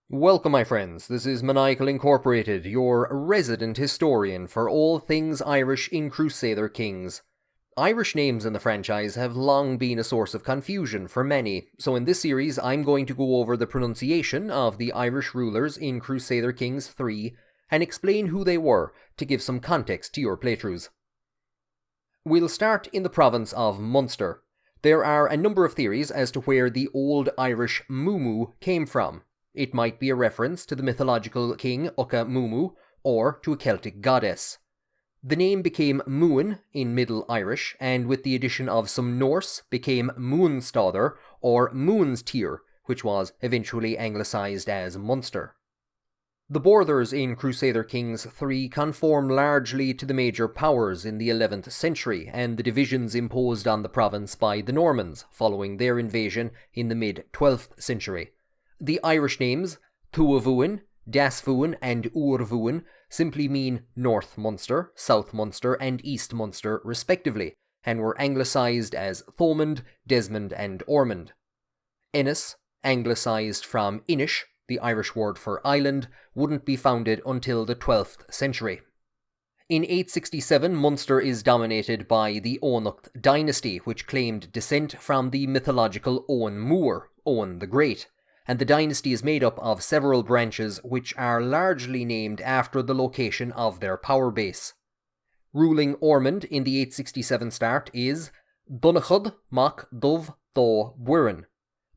Welcome, my friends. This is Maniacal Incorporated, your resident historian for all things Irish in Crusader Kings. Irish names in the franchise have long been a source of confusion for many, so in this series I'm going to go over the pronunciation of the Irish rulers in Crusader Kings 3 and explain who they were to give some context to your playthroughs. We'll start in the province of Munster. There are a number of theories as to where the Old Irish Mumu came from. It might be a reference to the mythological king Ucha Mumu, or to a Celtic goddess. The name became Muin in Middle Irish, and with the addition of some Norse, became Munstadr or Moonstyr, which was eventually anglicised as Munster. The borders in Crusader Kings 3 conform largely to the major powers in the 11th century and the divisions imposed on the province by the Normans following their invasion in the mid-12th century. The Irish names Tuavuin, Dasvuin and Urvuin simply mean North Munster, South Munster and East Munster respectively, and were anglicised as Thomond, Desmond and Ormond. Ennis, anglicised from Inish, the Irish word for island, wouldn't be founded until the 12th century. In 867, Munster is dominated by the Onocht dynasty, which claimed descent from the mythological Owen Moor, Owen the Great, and the dynasty is made up of several branches which are largely named after the location of their power base. Ruling Ormond in the 867 start is Donnchad mac Dúb-dá-Bairenn,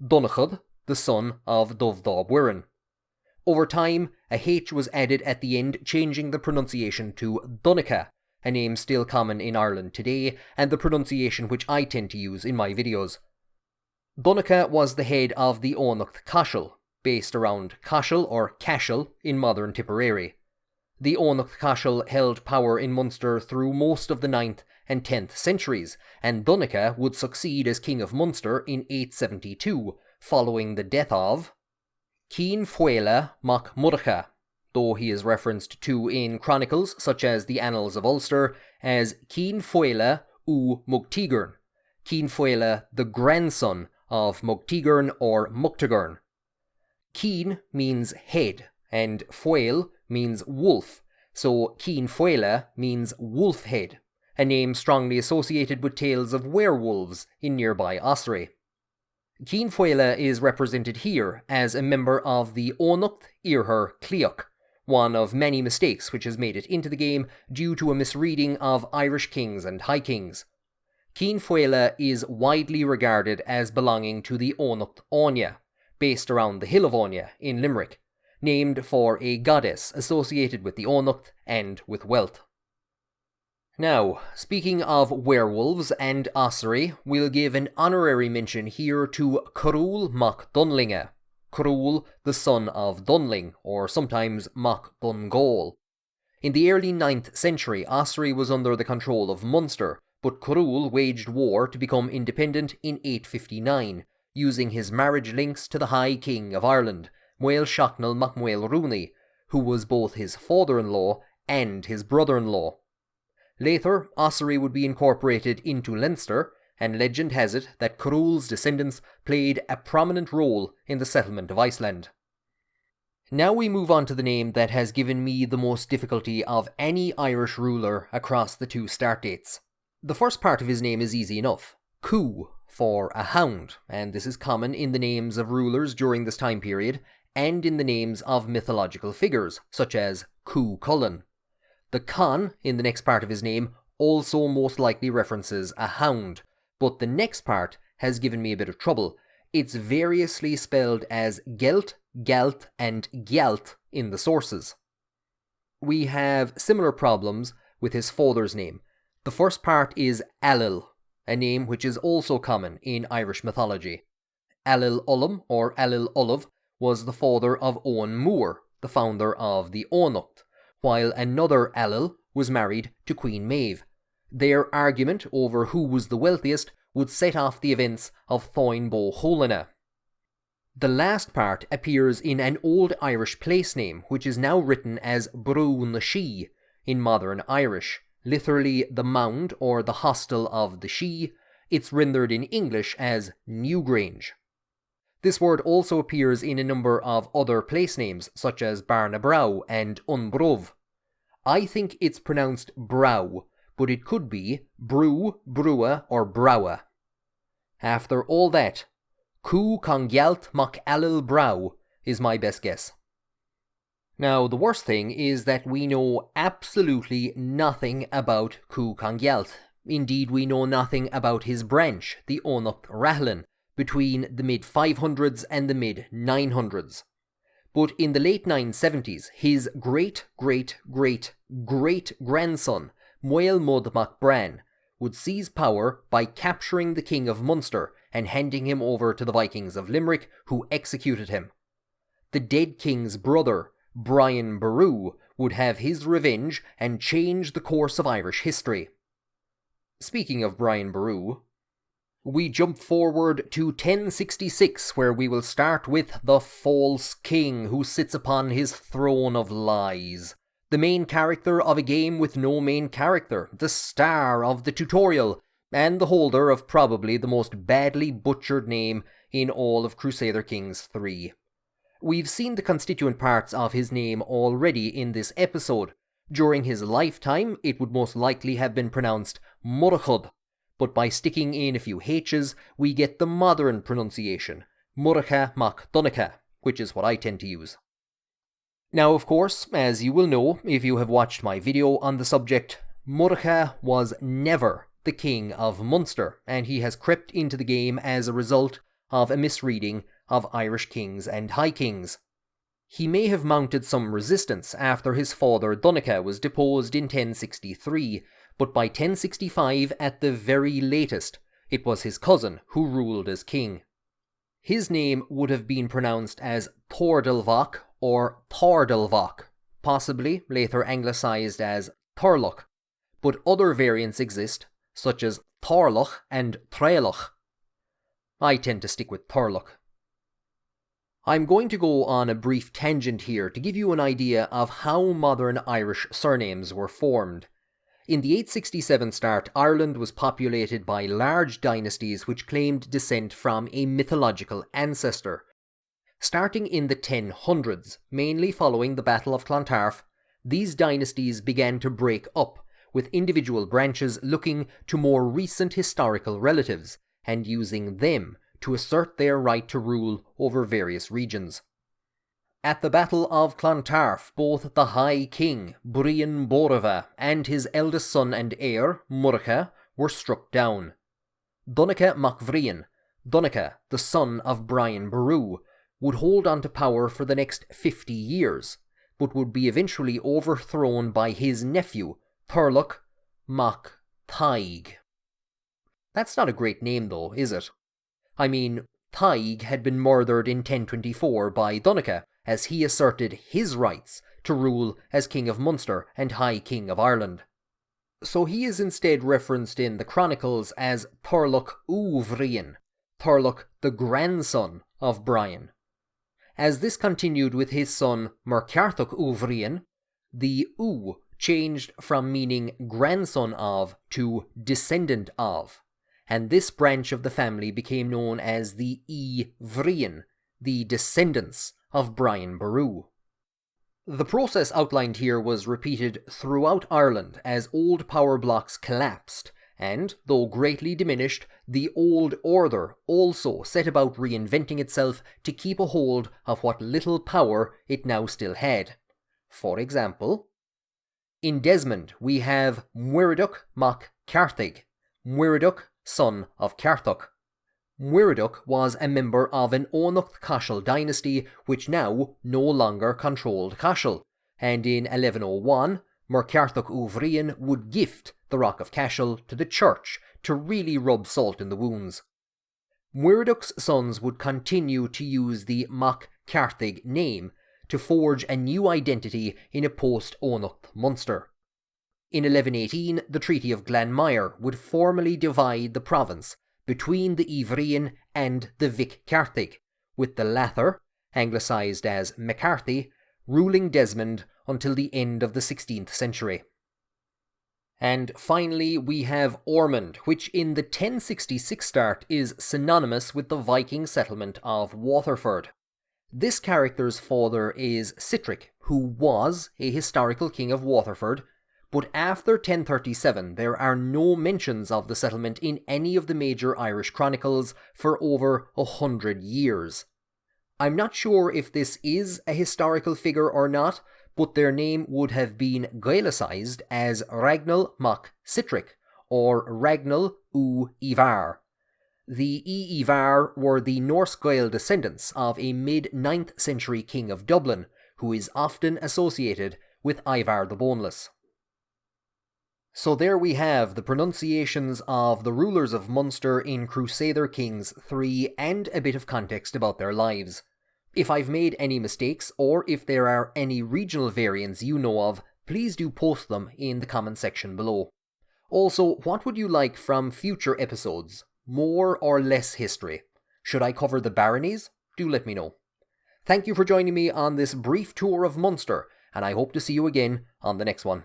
Donnchad, the son of Dúb-dá-Bairenn. Over time, a H was added at the end, changing the pronunciation to Donnchad, a name still common in Ireland today, and the pronunciation which I tend to use in my videos. Donnchad was the head of the Onocht Cashel, based around Cashel or Cashel in modern Tipperary. The Onocht Cashel held power in Munster through most of the 9th and 10th centuries, and Donnchad would succeed as King of Munster in 872, following the death of Cenn-Fáelad mac Murchad, though he is referenced to in chronicles such as the Annals of Ulster as Cenn-Fáelad u Mugthigirn, Cenn-Fáelad the grandson of Mugthigirn or Mugthigirn. Cén means head, and Fáel means wolf, so Cenn-Fáelad means wolf head, a name strongly associated with tales of werewolves in nearby Ossory. Cenn-Fáelad is represented here as a member of the Onocht Iarthar Clioch, one of many mistakes which has made it into the game due to a misreading of Irish kings and high kings. Cenn-Fáelad is widely regarded as belonging to the Onocht Áine, based around the Hill of Áine in Limerick, named for a goddess associated with the Onocht and with wealth. Now, speaking of werewolves and Ossory, we'll give an honorary mention here to Cerball mac Donnlainge, Cerball the son of Donnlainge, or sometimes mac Donnchad. In the early 9th century, Ossory was under the control of Munster, but Cerball waged war to become independent in 859, using his marriage links to the High King of Ireland, Muiredach mac Rooney, who was both his father-in-law and his brother-in-law. Later, Ossory would be incorporated into Leinster, and legend has it that Cerball's descendants played a prominent role in the settlement of Iceland. Now we move on to the name that has given me the most difficulty of any Irish ruler across the two start dates. The first part of his name is easy enough, Cú for a hound, and this is common in the names of rulers during this time period, and in the names of mythological figures, such as Cú-Chongealt. The Con in the next part of his name also most likely references a hound, but the next part has given me a bit of trouble. It's variously spelled as Gelt, Galt and Gyalt in the sources. We have similar problems with his father's name. The first part is Ailill, a name which is also common in Irish mythology. Ailill Ullum or Ailill Ullov was the father of Owen Moore, the founder of the Onocht, while another Ailill was married to Queen Maeve. Their argument over who was the wealthiest would set off the events of Táin Bó Cholana. The last part appears in an Old Irish place name, which is now written as Brún Shí in modern Irish, literally the mound or the hostel of the Shí. It's rendered in English as Newgrange. This word also appears in a number of other place names, such as Barnabrau and Unbrov. I think it's pronounced Brow, but it could be Brew, Brewa, or Browa. After all that, Cú-Chongealt mac Ailill Brow is my best guess. Now, the worst thing is that we know absolutely nothing about Cú-Chongealt. Indeed, we know nothing about his branch, the Onach Rahlin, between the mid-500s and the mid-900s. But in the late 970s, his great-great-great-great-grandson, Muiredach mac Bran, would seize power by capturing the king of Munster and handing him over to the Vikings of Limerick, who executed him. The dead king's brother, Brian Boru, would have his revenge and change the course of Irish history. Speaking of Brian Boru, we jump forward to 1066, where we will start with the false king who sits upon his throne of lies. The main character of a game with no main character, the star of the tutorial, and the holder of probably the most badly butchered name in all of Crusader Kings 3. We've seen the constituent parts of his name already in this episode. During his lifetime, it would most likely have been pronounced Murchad, but by sticking in a few H's, we get the modern pronunciation, Murchad mac Donnchad, which is what I tend to use. Now, of course, as you will know if you have watched my video on the subject, Murchad was never the king of Munster, and he has crept into the game as a result of a misreading of Irish kings and high kings. He may have mounted some resistance after his father Donnchad was deposed in 1063, but by 1065 at the very latest, it was his cousin who ruled as king. His name would have been pronounced as Thordelvach or Thordelvach, possibly later anglicised as Thorlach, but other variants exist, such as Thorlach and Trailach. I tend to stick with Thorlach. I'm going to go on a brief tangent here to give you an idea of how modern Irish surnames were formed. In the 867 start, Ireland was populated by large dynasties which claimed descent from a mythological ancestor. Starting in the 1000s, mainly following the Battle of Clontarf, these dynasties began to break up, with individual branches looking to more recent historical relatives, and using them to assert their right to rule over various regions. At the Battle of Clontarf, both the High King, Brian Borava, and his eldest son and heir, Murchad, were struck down. Donnchad mac Bhriain, Donnchad, the son of Brian Boru, would hold on to power for the next 50 years, but would be eventually overthrown by his nephew, Thorlach mac Taigh. That's not a great name though, is it? I mean, Taigh had been murdered in 1024 by Donnchad as he asserted his rights to rule as King of Munster and High King of Ireland. So he is instead referenced in the chronicles as Thorlach ú Bhriain, Thorlach the grandson of Brian. As this continued with his son Murchad ú Bhriain, the ú changed from meaning grandson of to descendant of, and this branch of the family became known as the Bhriain, the descendants of Brian Boru. The process outlined here was repeated throughout Ireland as old power blocks collapsed, and, though greatly diminished, the Old Order also set about reinventing itself to keep a hold of what little power it now still had. For example, in Desmond we have Muiredach mac Carthaigh, Muiredach, son of Carthaigh. Muiredach was a member of an Onach dynasty which now no longer controlled Cashel, and in 1101 Murchad ú Bhriain would gift the Rock of Cashel to the church to really rub salt in the wounds. Muiredach's sons would continue to use the Mac Carthaigh name to forge a new identity in a post-Onach Munster. In 1118, the Treaty of Glanmire would formally divide the province between the Bhriain and the Vic Carthaigh, with the latter, anglicised as McCarthy, ruling Desmond until the end of the 16th century. And finally, we have Ormond, which in the 1066 start is synonymous with the Viking settlement of Waterford. This character's father is Sitriuc, who was a historical king of Waterford, but after 1037 there are no mentions of the settlement in any of the major Irish chronicles for over 100 years. I'm not sure if this is a historical figure or not, but their name would have been Gaelicised as Ragnall mac Sitriuc, or Ragnall u Ivar. The Ivar were the Norse Gael descendants of a mid-9th century king of Dublin, who is often associated with Ivar the Boneless. So there we have the pronunciations of the rulers of Munster in Crusader Kings 3 and a bit of context about their lives. If I've made any mistakes, or if there are any regional variants you know of, please do post them in the comment section below. Also, what would you like from future episodes? More or less history? Should I cover the baronies? Do let me know. Thank you for joining me on this brief tour of Munster, and I hope to see you again on the next one.